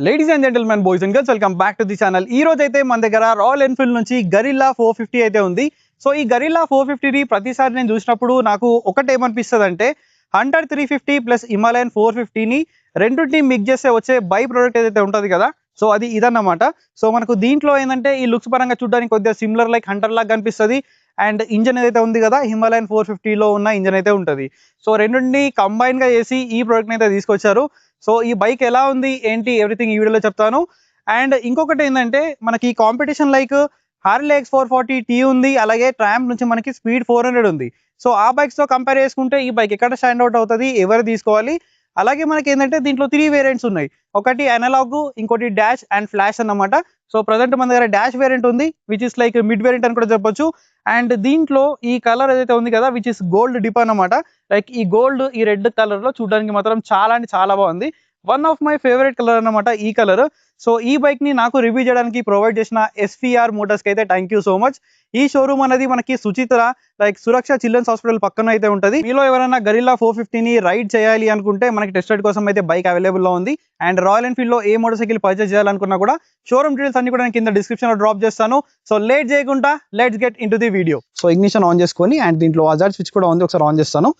Ladies and gentlemen, boys and girls, welcome back to the channel. ఈ రోజు అయితే మన దగ్గర రాయల్ ఎన్ఫీల్డ్ నుంచి గరిల్లా 450 అయితే ఉంది. సో ఈ గరిల్లా 450 ప్రతిసారి నేను చూసినప్పుడు నాకు ఒకటేమనిపిస్తుంది అంటే 100 350 ప్లస్ హిమాలయన్ 450ని రెండింటిని మిక్స్ చేస్తే వచ్చే బై ప్రోడక్ట్ ఏదైతే ఉంటుంది కదా, సో అది ఇదన్నమాట. సో మనకు దీంట్లో ఏంటంటే ఈ లుక్స్ పరంగా చూడడానికి కొద్దిగా సిమిలర్ లైక్ 100 లాగా కనిపిస్తుంది. అండ్ ఇంజన్ ఏదైతే ఉంది కదా, హిమాలయన్ 450లో ఉన్న ఇంజన్ అయితే ఉంటుంది. సో రెండింటిని కంబైన్గా చేసి ఈ ప్రోడక్ట్ని అయితే తీసుకొచ్చారు. సో ఈ బైక్ ఎలా ఉంది ఏంటి ఎవ్రీథింగ్ ఈ వీడియోలో చెప్తాను. అండ్ ఇంకొకటి ఏంటంటే మనకి కాంపిటీషన్ లైక్ హార్లీ X440T ఉంది, అలాగే ట్రాంప్ నుంచి మనకి స్పీడ్ 400 ఉంది. సో ఆ బైక్స్తో కంపేర్ చేసుకుంటే ఈ బైక్ ఎక్కడ స్టాండ్ అవుట్ అవుతుంది, ఎవరు తీసుకోవాలి. అలాగే మనకి ఏంటంటే దీంట్లో 3 వేరియంట్స్ ఉన్నాయి. ఒకటి అనలాగ్, ఇంకోటి డాష్ అండ్ ఫ్లాష్ అన్నమాట. సో ప్రజెంట్ మన దగ్గర డాష్ వేరియంట్ ఉంది, which is like mid variant అని కూడా చెప్పొచ్చు. అండ్ దీంట్లో ఈ కలర్ ఏదైతే ఉంది కదా, విచ్ ఇస్ గోల్డ్ డిప్ అన్నమాట. లైక్ ఈ గోల్డ్ ఈ రెడ్ కలర్ లో చూడడానికి మాత్రం చాలా అంటే చాలా బాగుంది. One of my favourite colour అన్నమాట ఈ కలర్. సో ఈ బైక్ ని నాకు రివ్యూ చేయడానికి ప్రొవైడ్ చేసిన SVR మోటార్స్ కి అయితే థ్యాంక్ యూ సో మచ్. ఈ షోరూమ్ అనేది మనకి సుచిత్ర లైక్ సురక్ష చిల్డ్రన్స్ హాస్పిటల్ పక్కన అయితే ఉంటుంది. మీలో ఎవరైనా గరిల్లా 450ని రైడ్ చేయాలి అనుకుంటే మనకి టెస్ట్ రైడ్ కోసం అయితే బైక్ అవైలబుల్ లో ఉంది. అండ్ రాయల్ ఎన్ఫీల్డ్ లో ఏ మోటార్ సైకిల్ పర్చేస్ చేయాలనుకున్నా కూడా షోరూమ్ డీటెయిల్స్ అన్ని కూడా నేను కింద డిస్క్రిప్షన్ లో డ్రాప్ చేస్తాను. సో లేట్ చేయకుండా let's get in to the video. So ignition on చేసుకొని అండ్ దీంట్లో హజార్డ్ స్విచ్ కూడా ఉంది, ఒకసారి ఆన్ చేస్తాను.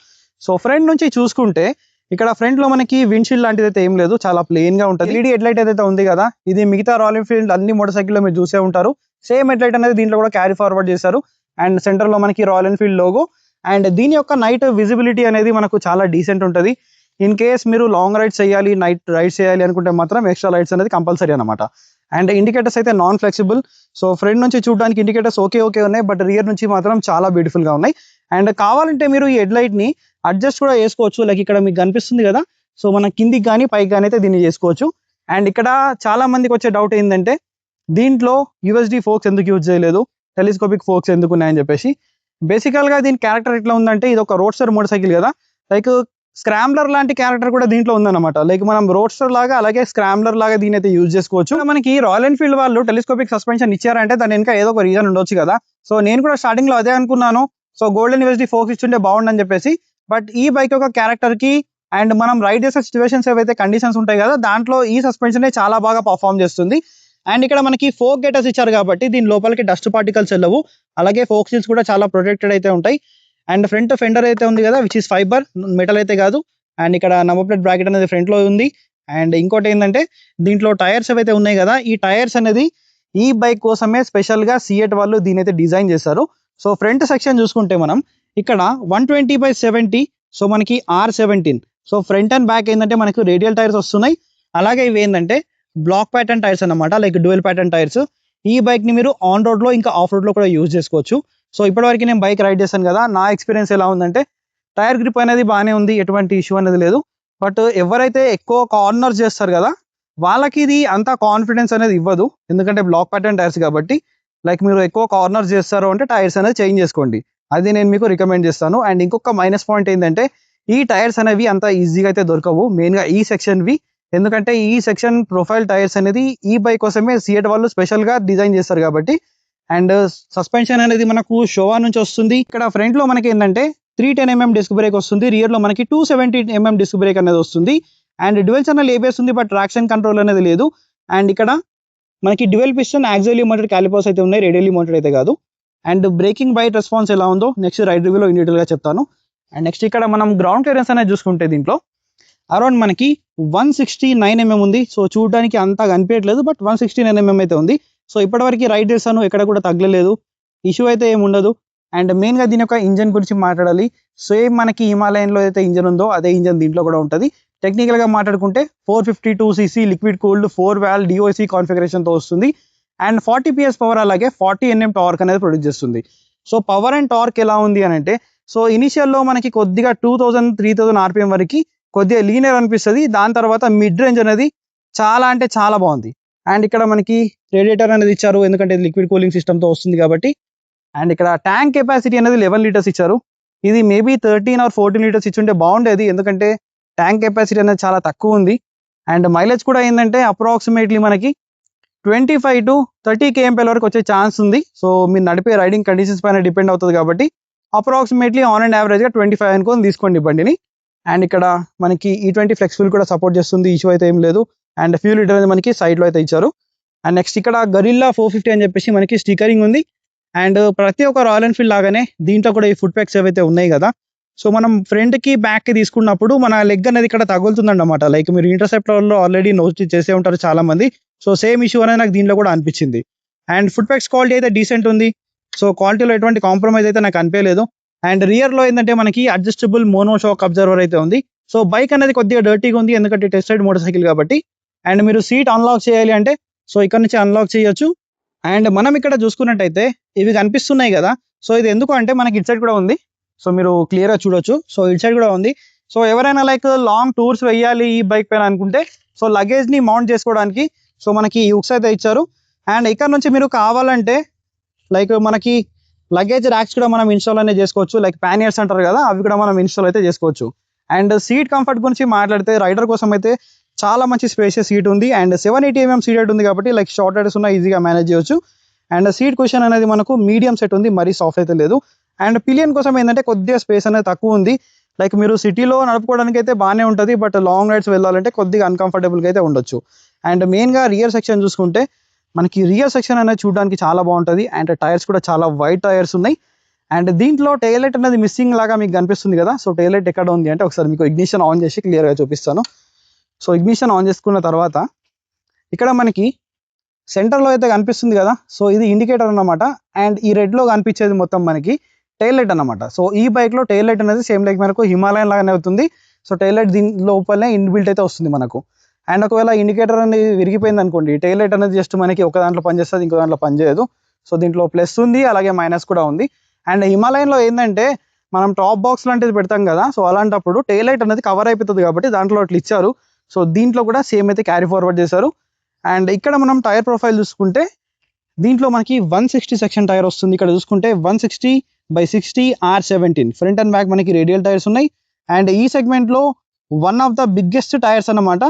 సో ఫ్రంట్ నుంచి చూసుకుంటే ఇక్కడ ఫ్రంట్ లో మనకి విండ్షీల్డ్ లాంటిది అయితే ఏం లేదు, చాలా ప్లెయిన్ గా ఉంటుంది. LED హెడ్ లైట్ అయితే ఉంది కదా, ఇది మిగతా రాయల్ ఎన్ఫీల్డ్ అన్ని మోటార్ సైకిల్ లో మీరు చూసే ఉంటారు. సేమ్ హెడ్ లైట్ అనేది దీంట్లో కూడా క్యారీ ఫార్వర్డ్ చేశారు. అండ్ సెంటర్ లో మనకి రాయల్ ఎన్ఫీల్డ్ లోగో. అండ్ దీని యొక్క నైట్ విజిబిలిటీ అనేది మనకు చాలా డీసెంట్ ఉంటుంది. ఇన్ కేస్ మీరు లాంగ్ రైడ్స్ చేయాలి, నైట్ రైడ్స్ చేయాలి అనుకుంటే మాత్రం ఎక్స్ట్రా లైట్స్ అనేది కంపల్సరీ అనమాట. అండ్ ఇండికేటర్స్ అయితే నాన్ ఫ్లెక్సిబుల్. సో ఫ్రంట్ నుంచి చూడడానికి ఇండికేటర్స్ ఓకే ఉన్నాయి, బట్ రియర్ నుంచి మాత్రం చాలా బ్యూటిఫుల్ గా ఉన్నాయి. అండ్ కావాలంటే మీరు ఈ హెడ్ లైట్ ని అడ్జస్ట్ కూడా చేసుకోవచ్చు. లైక్ ఇక్కడ మీకు కనిపిస్తుంది కదా, సో మన కిందికి కానీ పైకి కానీ అయితే దీన్ని చేసుకోవచ్చు. అండ్ ఇక్కడ చాలా మందికి వచ్చే డౌట్ ఏంటంటే దీంట్లో USD ఫోక్స్ ఎందుకు యూజ్ చేయలేదు, టెలిస్కోపిక్ ఫోక్స్ ఎందుకు ఉన్నాయని చెప్పేసి. బేసికల్ గా దీని క్యారెక్టర్ ఎట్లా ఉందంటే, ఇది ఒక రోడ్స్టర్ మోటార్ సైకిల్ కదా, లైక్ స్క్రాంబ్లర్ లాంటి క్యారెక్టర్ కూడా దీంట్లో ఉందన్నమాట. లైక్ మనం రోడ్స్టర్ లాగా అలాగే స్క్రాంబ్లర్ లాగా దీని అయితే యూజ్ చేసుకోవచ్చు. మనకి రాయల్ ఎన్ఫీల్డ్ వాళ్ళు టెలిస్కోపిక్ సస్పెన్షన్ ఇచ్చారంటే దాని ఇంకా ఏదో ఒక రీజన్ ఉండొచ్చు కదా. సో నేను కూడా స్టార్టింగ్ లో అదే అనుకున్నాను, సో గోల్డెన్ USD ఫోక్స్ ఇచ్చుంటే బాగుండని చెప్పేసి. బట్ ఈ బైక్ యొక్క క్యారెక్టర్ కి అండ్ మనం రైడ్ చేసే సిచ్యువేషన్స్ ఏవైతే కండిషన్స్ ఉంటాయి కదా, దాంట్లో ఈ సస్పెన్షన్ చాలా బాగా పర్ఫామ్ చేస్తుంది. అండ్ ఇక్కడ మనకి ఫోక్ గేటర్స్ ఇచ్చారు కాబట్టి దీని లోపలికి డస్ట్ పార్టికల్స్ వెళ్ళవు. అలాగే ఫోక్ సీల్స్ కూడా చాలా ప్రొటెక్టెడ్ అయితే ఉంటాయి. అండ్ ఫ్రంట్ ఫెండర్ అయితే ఉంది కదా, విచ్ ఇస్ ఫైబర్, మెటల్ అయితే కాదు. అండ్ ఇక్కడ నంబర్ ప్లేట్ బ్రాకెట్ అనేది ఫ్రంట్ లో ఉంది. అండ్ ఇంకోటి ఏంటంటే దీంట్లో టైర్స్ ఏవైతే ఉన్నాయి కదా, ఈ టైర్స్ అనేది ఈ బైక్ కోసమే స్పెషల్ గా సిఎట్ వాళ్ళు దీని అయితే డిజైన్ చేశారు. సో ఫ్రంట్ సెక్షన్ చూసుకుంటే మనం ఇక్కడ 120/70, సో మనకి R17. So front and back ఏంటంటే మనకు రేడియల్ టైర్స్ వస్తున్నాయి. అలాగే ఇవి ఏంటంటే బ్లాక్ ప్యాటర్న్ టైర్స్ అన్నమాట, లైక్ డ్యూయల్ ప్యాటర్న్ టైర్స్. ఈ బైక్ ని మీరు ఆన్ రోడ్ లో ఇంకా ఆఫ్ రోడ్ లో కూడా యూజ్ చేసుకోవచ్చు. సో ఇప్పటివరకు నేను బైక్ రైడ్ చేశాను కదా, నా ఎక్స్పీరియన్స్ ఎలా ఉందంటే టైర్ గ్రిప్ అనేది బాగానే ఉంది, ఎటువంటి ఇష్యూ అనేది లేదు. బట్ ఎవరైతే ఎక్కువ కార్నర్స్ చేస్తారు కదా, వాళ్ళకి ఇది అంత కాన్ఫిడెన్స్ అనేది ఇవ్వదు, ఎందుకంటే బ్లాక్ ప్యాటర్న్ టైర్స్ కాబట్టి. లైక్ మీరు ఎక్కువ కార్నర్స్ చేస్తారు అంటే టైర్స్ అనేది చేంజ్ చేసుకోండి, అది నేను మీకు రికమెండ్ చేస్తాను. అండ్ ఇంకొక మైనస్ పాయింట్ ఏంటంటే ఈ టైర్స్ అనేవి అంత ఈజీగా అయితే దొరకవు, మెయిన్గా ఈ సెక్షన్వి. ఎందుకంటే ఈ సెక్షన్ ప్రొఫైల్ టైర్స్ అనేది ఈ బైక్ కోసమే సిఎట్ వాళ్ళు స్పెషల్గా డిజైన్ చేస్తారు కాబట్టి. అండ్ సస్పెన్షన్ అనేది మనకు షోవా నుంచి వస్తుంది. ఇక్కడ ఫ్రంట్ లో మనకి ఏంటంటే 310mm డిస్క్ బ్రేక్ వస్తుంది, రియర్ లో మనకి 270mm డిస్క్ బ్రేక్ అనేది వస్తుంది. అండ్ డ్యూయల్ ఛానల్ ABS ఉంది, బట్ ట్రాక్షన్ కంట్రోల్ అనేది లేదు. అండ్ ఇక్కడ మనకి డ్యూయల్ పిస్టన్ యాక్సియల్లీ మౌంటెడ్ క్యాలిపర్స్ అయితే ఉన్నాయి, రేడియల్లీ మౌంటెడ్ అయితే కాదు. అండ్ బ్రేకింగ్ బైట్ రెస్పాన్స్ ఎలా ఉందో నెక్స్ట్ రైడ్ రివ్యూలో ఇన్ డీటెయిల్ గా చెప్తాను. అండ్ నెక్స్ట్ ఇక్కడ మనం గ్రౌండ్ క్లియరెన్స్ అనేది చూసుకుంటే దీంట్లో అరౌండ్ మనకి 169mm ఉంది. సో చూడడానికి అంతా కనిపించట్లేదు, బట్ 169mm అయితే ఉంది. సో ఇప్పటివరకు రైడ్ చేస్తాను, ఎక్కడ కూడా తగ్గలేదు, ఇష్యూ అయితే ఏమి ఉండదు. అండ్ మెయిన్గా దీని యొక్క ఇంజన్ గురించి మాట్లాడాలి. సేమ్ మనకి హిమాలయన్లో అయితే ఇంజన్ ఉందో అదే ఇంజన్ దీంట్లో కూడా ఉంటుంది. టెక్నికల్గా మాట్లాడుకుంటే 452cc liquid cooled 4-valve DOC కాన్ఫిగరేషన్తో వస్తుంది. అండ్ 40 PS పవర్, అలాగే 40 Nm టార్క్ అనేది ప్రొడ్యూస్ చేస్తుంది. సో పవర్ అండ్ టార్క్ ఎలా ఉంది అని అంటే, సో ఇనిషియల్లో మనకి కొద్దిగా 2000-3000 RPM వరకు కొద్దిగా లీనియర్ అనిపిస్తుంది. దాని తర్వాత మిడ్ రేంజ్ అనేది చాలా అంటే చాలా బాగుంది. అండ్ ఇక్కడ మనకి రేడియేటర్ అనేది ఇచ్చారు, ఎందుకంటే లిక్విడ్ కూలింగ్ సిస్టమ్తో వస్తుంది కాబట్టి. అండ్ ఇక్కడ ట్యాంక్ కెపాసిటీ అనేది 11 లీటర్స్ ఇచ్చారు. ఇది మేబీ 13 or 14 లీటర్స్ ఇచ్చుంటే బాగుండేది, ఎందుకంటే ట్యాంక్ కెపాసిటీ అనేది చాలా తక్కువ ఉంది. అండ్ మైలేజ్ కూడా ఏంటంటే అప్రాక్సిమేట్లీ మనకి 25 to 30 kmpl వరకు వచ్చే ఛాన్స్ ఉంది. సో మీరు నడిపే రైడింగ్ కండిషన్స్ పైన డిపెండ్ అవుతుంది కాబట్టి అప్రాక్సిమేట్లీ ఆన్ అండ్ యావరేజ్గా 25 అనుకొని తీసుకోండి బండిని. అండ్ ఇక్కడ మనకి E20 ఫ్లెక్సిబుల్ కూడా సపోర్ట్ చేస్తుంది, ఇష్యూ అయితే ఏం లేదు. అండ్ ఫ్యూల్ లీటర్ అనేది మనకి సైడ్లో అయితే ఇచ్చారు. అండ్ నెక్స్ట్ ఇక్కడ గరిల్లా 450 అని చెప్పేసి మనకి స్టికరింగ్ ఉంది. అండ్ ప్రతి ఒక్క రాయల్ ఎన్ఫీల్డ్ లాగానే దీంట్లో కూడా ఈ ఫుట్ ప్యాక్స్ ఏవైతే ఉన్నాయి కదా, సో మనం ఫ్రంట్కి బ్యాక్కి తీసుకున్నప్పుడు మన లెగ్ అనేది ఇక్కడ తగులుతుందన్నమాట. లైక్ మీరు ఇంటర్సెప్టర్లో ఆల్రెడీ నోట్ చేసే ఉంటారు చాలా మంది. సో సేమ్ ఇష్యూ అనేది నాకు దీంట్లో కూడా అనిపించింది. అండ్ ఫుట్ ప్యాక్స్ క్వాలిటీ అయితే డీసెంట్ ఉంది. సో క్వాలిటీలో ఎటువంటి కాంప్రమైజ్ అయితే నాకు అనిపించలేదు. అండ్ రియర్లో ఏంటంటే మనకి అడ్జస్టబుల్ మోనో షాక్ అబ్జర్వర్ అయితే ఉంది. సో బైక్ అనేది కొద్దిగా డర్టీగా ఉంది, ఎందుకంటే టెస్ట్ రైడ్ మోటార్ సైకిల్ కాబట్టి. అండ్ మీరు సీట్ అన్లాక్ చేయాలి అంటే సో ఇక్కడ నుంచి అన్లాక్ చేయొచ్చు. అండ్ మనం ఇక్కడ చూసుకున్నట్టయితే ఇవి కనిపిస్తున్నాయి కదా, సో ఇది ఎందుకు అంటే మనకి ఇటు సైడ్ కూడా ఉంది. సో మీరు క్లియర్గా చూడొచ్చు. సో ఇటు సైడ్ కూడా ఉంది. సో ఎవరైనా లైక్ లాంగ్ టూర్స్ వెయ్యాలి ఈ బైక్ పైన అనుకుంటే సో లగేజ్ని మౌంట్ చేసుకోవడానికి సో మనకి ఈ హుక్స్ అయితే ఇచ్చారు. అండ్ ఇక్కడ నుంచి మీరు కావాలంటే లైక్ మనకి లగేజ్ ర్యాక్స్ కూడా మనం ఇన్స్టాల్ అనేది చేసుకోవచ్చు. లైక్ ప్యానియర్స్ అంటారు కదా, అవి కూడా మనం ఇన్స్టాల్ అయితే చేసుకోవచ్చు. అండ్ సీట్ కంఫర్ట్ గురించి మాట్లాడితే రైడర్ కోసం అయితే చాలా మంచి స్పేషియస్ సీట్ ఉంది. అండ్ 780mm సీట్ హైట్ ఉంది కాబట్టి లైక్ షార్ట్ రైడర్స్ ఉన్న ఈజీగా మేనేజ్ చేయొచ్చు. అండ్ సీట్ కుషన్ అనేది మనకు మీడియం సెట్ ఉంది, మరీ సాఫ్ట్ అయితే లేదు. అండ్ పిలియన్ కోసం ఏంటంటే కొద్దిగా స్పేస్ అనేది తక్కువ ఉంది. లైక్ మీరు సిటీలో నడుపుకోవడానికి అయితే బాగానే ఉంటుంది, బట్ లాంగ్ రైడ్స్ వెళ్ళాలంటే కొద్దిగా అన్కంఫర్టబుల్గా అయితే ఉండొచ్చు. అండ్ మెయిన్గా రియర్ సెక్షన్ చూసుకుంటే మనకి రియర్ సెక్షన్ అనేది చూడడానికి చాలా బాగుంటుంది. అండ్ టైర్స్ కూడా చాలా వైట్ టైర్స్ ఉన్నాయి. అండ్ దీంట్లో టైల్ లైట్ అనేది మిస్సింగ్ లాగా మీకు కనిపిస్తుంది కదా, సో టైల్ లైట్ ఎక్కడ ఉంది అంటే ఒకసారి మీకు ఇగ్నిషన్ ఆన్ చేసి క్లియర్గా చూపిస్తాను. సో ఇగ్నిషన్ ఆన్ చేసుకున్న తర్వాత ఇక్కడ మనకి సెంటర్లో అయితే కనిపిస్తుంది కదా, సో ఇది ఇండికేటర్ అన్నమాట. అండ్ ఈ రెడ్లో కనిపించేది మొత్తం మనకి టైల్ లైట్ అన్నమాట. సో ఈ బైక్లో టైల్ లైట్ అనేది సేమ్ లైక్ మనకు హిమాలయన్ లాగానే అవుతుంది. సో టైల్ లైట్ దీని లోపలనే ఇన్బిల్ట్ అయితే వస్తుంది మనకు. అండ్ ఒకవేళ ఇండికేటర్ అనేది విరిగిపోయింది అనుకోండి, టైల్ లైట్ అనేది జస్ట్ మనకి ఒక దాంట్లో పనిచేస్తుంది, ఇంకో దాంట్లో పనిచేయదు. సో దీంట్లో ప్లస్ ఉంది, అలాగే మైనస్ కూడా ఉంది. అండ్ హిమాలయన్లో ఏంటంటే మనం టాప్ బాక్స్ లాంటిది పెడతాం కదా, సో అలాంటప్పుడు టైల్ లైట్ అనేది కవర్ అయిపోతుంది కాబట్టి దాంట్లో అట్లా ఇచ్చారు. సో దీంట్లో కూడా సేమ్ అయితే క్యారీ ఫార్వర్డ్ చేశారు. అండ్ ఇక్కడ మనం టైర్ ప్రొఫైల్ చూసుకుంటే దీంట్లో మనకి 160 సెక్షన్ టైర్ వస్తుంది. ఇక్కడ చూసుకుంటే 160/60 R17 ఫ్రంట్ అండ్ బ్యాక్ మనకి రేడియల్ టైర్స్ ఉన్నాయి. అండ్ ఈ సెగ్మెంట్లో one of the biggest tyres అన్నమాట.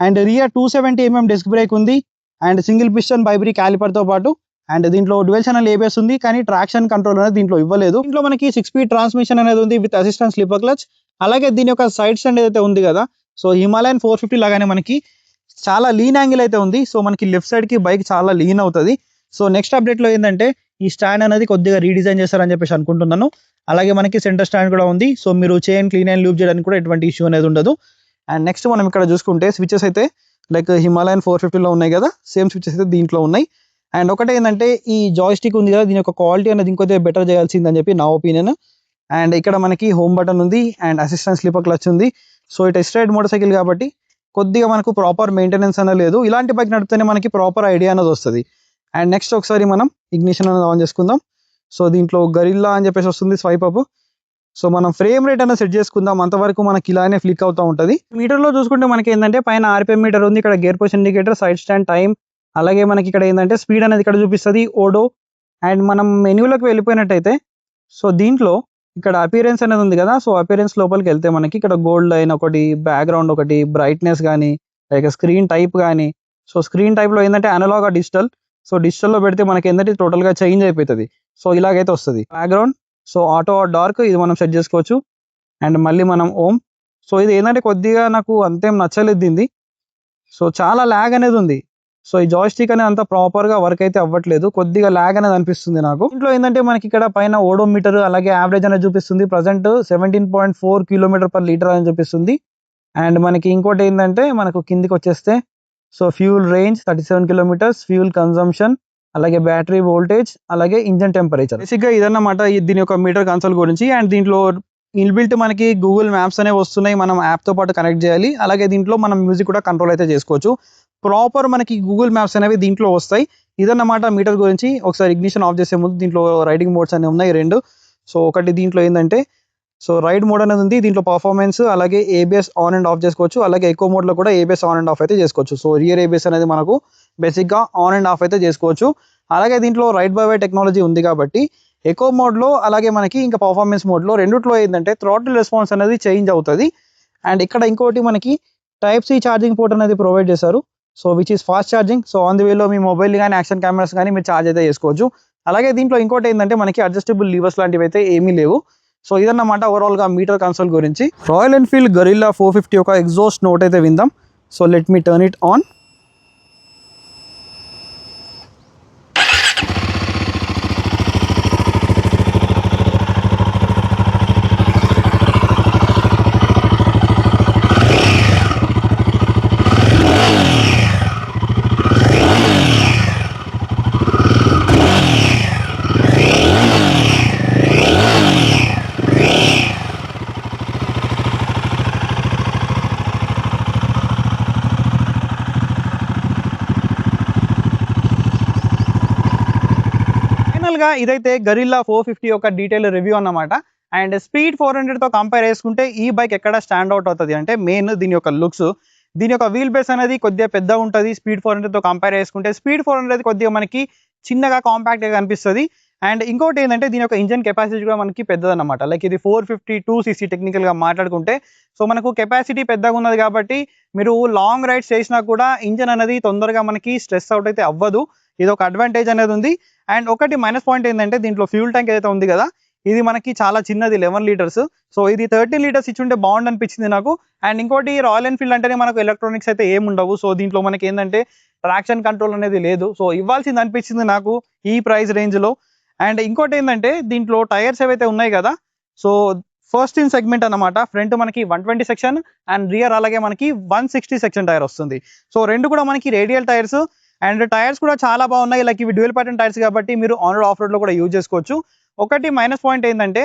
And rear 270mm disc brake ఉంది. అండ్ సింగిల్ పిస్టన్ బైబ్రీ క్యాలిపర్తో పాటు. అండ్ దీంట్లో డ్యూయల్ ఛానల్ ఏబిఎస్ ఉంది, కానీ ట్రాక్షన్ కంట్రోల్ అనేది దీంట్లో ఇవ్వలేదు. దీంట్లో మనకి 6 స్పీడ్ ట్రాన్స్మిషన్ అనేది ఉంది విత్ అసిస్టెంట్ స్లిప్పర్ క్లచ్. అలాగే దీని యొక్క సైడ్ స్టాండ్ ఏదైతే ఉంది కదా, సో హిమాలయన్ 450 లాగానే మనకి చాలా లీన్ యాంగిల్ అయితే ఉంది. సో మనకి లెఫ్ట్ సైడ్కి బైక్ చాలా లీన్ అవుతుంది. సో నెక్స్ట్ అప్డేట్లో ఏంటంటే ఈ స్టాండ్ అనేది కొద్దిగా రీడిజైన్ చేస్తారని చెప్పేసి అనుకుంటున్నాను. అలాగే మనకి సెంటర్ స్టాండ్ కూడా ఉంది. సో మీరు చైన్ క్లీన్ అండ్ లూప్ చేయడానికి కూడా ఎటువంటి ఇష్యూ అనేది ఉండదు. అండ్ నెక్స్ట్ మనం ఇక్కడ చూసుకుంటే స్విచెస్ అయితే లైక్ హిమాలయన్ 450లో ఉన్నాయి కదా, సేమ్ స్విచెస్ అయితే దీంట్లో ఉన్నాయి. అండ్ ఒకటే ఏంటంటే ఈ జాయ్స్టిక్ ఉంది కదా, దీని యొక్క క్వాలిటీ అనేది ఇంకొద్దిగా బెటర్ చేయాల్సిందని చెప్పి నా ఒపీనియన్. అండ్ ఇక్కడ మనకి హోమ్ బటన్ ఉంది అండ్ అసిస్టెంట్ స్లిప్పర్ క్లచ్ ఉంది. సో ఈ టెస్ట్ రైడ్ మోటార్ సైకిల్ కాబట్టి కొద్దిగా మనకు ప్రాపర్ మెయింటెనెన్స్ అనేది లేదు. ఇలాంటి బైక్ నడిపితేనే మనకి ప్రాపర్ ఐడియా అనేది వస్తుంది. అండ్ నెక్స్ట్ ఒకసారి మనం ఇగ్నిషన్ అనేది ఆన్ చేసుకుందాం. సో దీంట్లో గరిల్లా అని చెప్పేసి వస్తుంది స్వైప్ అప్. సో మనం ఫ్రేమ్ రేట్ అనేది సెట్ చేసుకుందాం, అంతవరకు మనకి ఇలానే ఫ్లిక్ అవుతూ ఉంటుంది. మీటర్లో చూసుకుంటే మనకి ఏంటంటే పైన ఆర్పిఎం మీటర్ ఉంది, ఇక్కడ gear position indicator, side stand, time, అలాగే మనకి ఇక్కడ ఏంటంటే స్పీడ్ అనేది ఇక్కడ చూపిస్తుంది, ఓడో. అండ్ మనం మెన్యూలోకి వెళ్ళిపోయినట్టయితే సో దీంట్లో ఇక్కడ అపియరెన్స్ అనేది ఉంది కదా, సో అపియరెన్స్ లోపలికి వెళ్తే మనకి ఇక్కడ గోల్డ్ లైన్ ఒకటి, బ్యాక్గ్రౌండ్ ఒకటి, బ్రైట్నెస్ కానీ, లైక్ స్క్రీన్ టైప్ కానీ. సో స్క్రీన్ టైప్లో ఏంటంటే అనలాగ్ డిజిటల్. సో డిజిటల్లో పెడితే మనకి ఏంటంటే టోటల్గా చేంజ్ అయిపోతుంది. సో ఇలాగైతే వస్తుంది. బ్యాక్గ్రౌండ్ సో ఆటో డార్క్ ఇది మనం సెట్ చేసుకోవచ్చు. అండ్ మళ్ళీ మనం ఓమ్. సో ఇది ఏంటంటే కొద్దిగా నాకు అంతేం నచ్చలేదు దీన్ని. సో చాలా ల్యాగ్ అనేది ఉంది. సో ఈ జాయ్స్టిక్ అనేది అంత ప్రాపర్గా వర్క్ అయితే అవ్వట్లేదు, కొద్దిగా ల్యాగ్ అనేది అనిపిస్తుంది నాకు. ఇంట్లో ఏంటంటే మనకి ఇక్కడ పైన ఓడోమీటర్ అలాగే యావరేజ్ అనేది చూపిస్తుంది. ప్రజెంట్ 17.4 km/లీటర్ అని చూపిస్తుంది. అండ్ మనకి ఇంకోటి ఏంటంటే మనకు కిందికి వచ్చేస్తే so fuel range 37 km, fuel consumption, అలాగే బ్యాటరీ వోల్టేజ్, అలాగే ఇంజన్ టెంపరేచర్. బేసిక్గా ఇదన్నమాట దీని యొక్క మీటర్ కన్సోల్ గురించి. అండ్ దీంట్లో ఇన్బిల్ట్ మనకి గూగుల్ మ్యాప్స్ అనేవి వస్తున్నాయి, మనం యాప్తో పాటు కనెక్ట్ చేయాలి. అలాగే దీంట్లో మనం మ్యూజిక్ కూడా కంట్రోల్ అయితే చేసుకోవచ్చు. ప్రాపర్ మనకి గూగుల్ మ్యాప్స్ అనేవి దీంట్లో వస్తాయి. ఇదన్నమాట మీటర్ గురించి. ఒకసారి ఇగ్నిషన్ ఆఫ్ చేసే ముందు దీంట్లో రైడింగ్ మోడ్స్ అనేవి ఉన్నాయి 2. సో ఒకటి దీంట్లో ఏంటంటే సో రైడ్ మోడ్ అనేది ఉంది, దీంట్లో పర్ఫార్మెన్స్, అలాగే ఏబిఎస్ ఆన్ అండ్ ఆఫ్ చేసుకోవచ్చు. అలాగే ఎకో మోడ్లో కూడా ఏబిఎస్ ఆన్ అండ్ ఆఫ్ అయితే చేసుకోవచ్చు. సో రియర్ ఏబిఎస్ అనేది మనకు బేసిక్గా ఆన్ అండ్ ఆఫ్ అయితే చేసుకోవచ్చు. అలాగే దీంట్లో రైడ్ బై వై టెక్నాలజీ ఉంది కాబట్టి ఎకో మోడ్లో అలాగే మనకి ఇంకా పర్ఫార్మెన్స్ మోడ్లో రెండిట్లో ఏంటంటే థ్రాటిల్ రెస్పాన్స్ అనేది చేంజ్ అవుతుంది. అండ్ ఇక్కడ ఇంకోటి మనకి టైప్ సి ఛార్జింగ్ పోర్ట్ అనేది ప్రొవైడ్ చేశారు. So which is past charging. So on the వేలో మీ మొబైల్ కానీ యాక్షన్ కెమెరాస్ కానీ మీరు ఛార్జ్ అయితే చేసుకోవచ్చు. అలాగే దీంట్లో ఇంకోటి ఏంటంటే మనకి అడ్జస్టబుల్ లీవర్స్ లాంటివి అయితే ఏమీ లేవు. సో ఇదన్నమాట ఓవరాల్గా మీటర్ కన్సోల్ గురించి. రాయల్ ఎన్ఫీల్డ్ గరిల్లా 450 యొక్క ఎగ్జాస్ట్ నోట్ అయితే విందాం. So let me turn it on. ఫైనల్గా ఇదైతే గరిల్లా 450 యొక్క డీటెయిల్ రివ్యూ అన్నమాట. అండ్ స్పీడ్ 400తో కంపేర్ చేసుకుంటే ఈ బైక్ ఎక్కడ స్టాండ్ అవుట్ అవుతుంది అంటే మెయిన్ దీని యొక్క లుక్స్. దీని యొక్క వీల్ బేస్ అనేది కొద్దిగా పెద్దగా ఉంటుంది స్పీడ్ 400తో కంపేర్ చేసుకుంటే. స్పీడ్ 400 కొద్దిగా మనకి చిన్నగా కాంపాక్ట్గా కనిపిస్తుంది. అండ్ ఇంకోటి ఏంటంటే దీని యొక్క ఇంజన్ కెపాసిటీ కూడా మనకి పెద్దదన్నమాట. లైక్ ఇది 452cc టెక్నికల్గా మాట్లాడుకుంటే. సో మనకు కెపాసిటీ పెద్దగా ఉన్నది కాబట్టి మీరు లాంగ్ రైడ్స్ చేసినా కూడా ఇంజన్ అనేది తొందరగా మనకి స్ట్రెస్ అవుట్ అయితే అవ్వదు. ఇది ఒక అడ్వాంటేజ్ అనేది ఉంది. అండ్ ఒకటి మైనస్ పాయింట్ ఏంటంటే దీంట్లో ఫ్యూల్ ట్యాంక్ ఏదైతే ఉంది కదా, ఇది మనకి చాలా చిన్నది 11 లీటర్స్. సో ఇది 13 లీటర్స్ ఇచ్చుంటే బాగుండు అనిపించింది నాకు. అండ్ ఇంకోటి రాయల్ ఎన్ఫీల్డ్ అంటేనే మనకు ఎలక్ట్రానిక్స్ అయితే ఏమి ఉండవు. సో దీంట్లో మనకి ఏంటంటే ట్రాక్షన్ కంట్రోల్ అనేది లేదు. సో ఇవ్వాల్సింది అనిపించింది నాకు ఈ ప్రైస్ రేంజ్లో. అండ్ ఇంకోటి ఏంటంటే దీంట్లో టైర్స్ ఏవైతే ఉన్నాయి కదా, సో ఫస్ట్ ఇన్ సెగ్మెంట్ అనమాట. ఫ్రంట్ మనకి 120 సెక్షన్ అండ్ రియర్ అలాగే మనకి 160 సెక్షన్ టైర్ వస్తుంది. సో రెండు కూడా మనకి రేడియల్ టైర్స్. అండ్ టైర్స్ కూడా చాలా బాగున్నాయి. లైక్ ఇవి డ్యూయల్ ప్యాటర్న్ టైర్స్ కాబట్టి మీరు ఆన్ రోడ్ ఆఫ్ రోడ్లో కూడా యూజ్ చేసుకోవచ్చు. ఒకటి మైనస్ పాయింట్ ఏంటంటే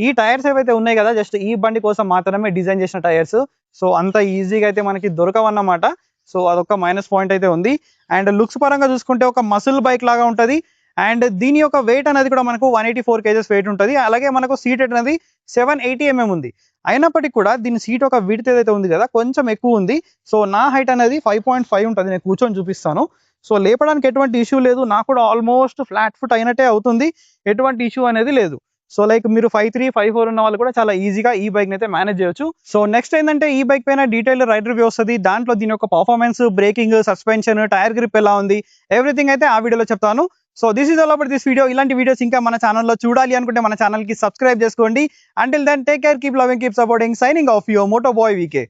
ఈ టైర్స్ ఏవైతే ఉన్నాయి కదా, జస్ట్ ఈ బండి కోసం మాత్రమే డిజైన్ చేసిన టైర్స్. సో అంత ఈజీగా అయితే మనకి దొరకవన్నమాట. సో అదొక మైనస్ పాయింట్ అయితే ఉంది. అండ్ లుక్స్ పరంగా చూసుకుంటే ఒక మసిల్ బైక్ లాగా ఉంటుంది. అండ్ దీని యొక్క వెయిట్ అనేది కూడా మనకు 184 kgs వెయిట్ ఉంటుంది. అలాగే మనకు సీట్ అనేది 780 mm ఉంది. అయినప్పటికీ కూడా దీని సీట్ ఒక విడ్త్ ఏదైతే ఉంది కదా కొంచెం ఎక్కువ ఉంది. సో నా హైట్ అనేది 5.5 ఉంటుంది. నేను కూర్చొని చూపిస్తాను. సో లేపడానికి ఎటువంటి ఇష్యూ లేదు. నాకు కూడా ఆల్మోస్ట్ ఫ్లాట్ ఫుట్ అయినట్టే అవుతుంది. ఎటువంటి ఇష్యూ అనేది లేదు. సో లైక్ మీరు 5'3", 5'4" ఉన్న వాళ్ళు కూడా చాలా ఈజీగా ఈ బైక్ అయితే మేనేజ్ చేయొచ్చు. సో నెక్స్ట్ ఏంటంటే ఈ బైక్ పైన డీటెయిల్ రైడ్ రివ్యూ వస్తుంది. దాంట్లో దీని యొక్క performance, braking, suspension, tyre grip ఎలా ఉంది, ఎవ్రీథింగ్ అయితే ఆ వీడియోలో చెప్తాను. So this is all about this video. ఇలాంటి వీడియోస్ ఇంకా మన ఛానల్లో చూడాలి అనుకుంటే మన ఛానల్కి సబ్స్క్రైబ్ చేసుకోండి. Until then take care, keep loving, keep supporting. Signing off your moto boy VK.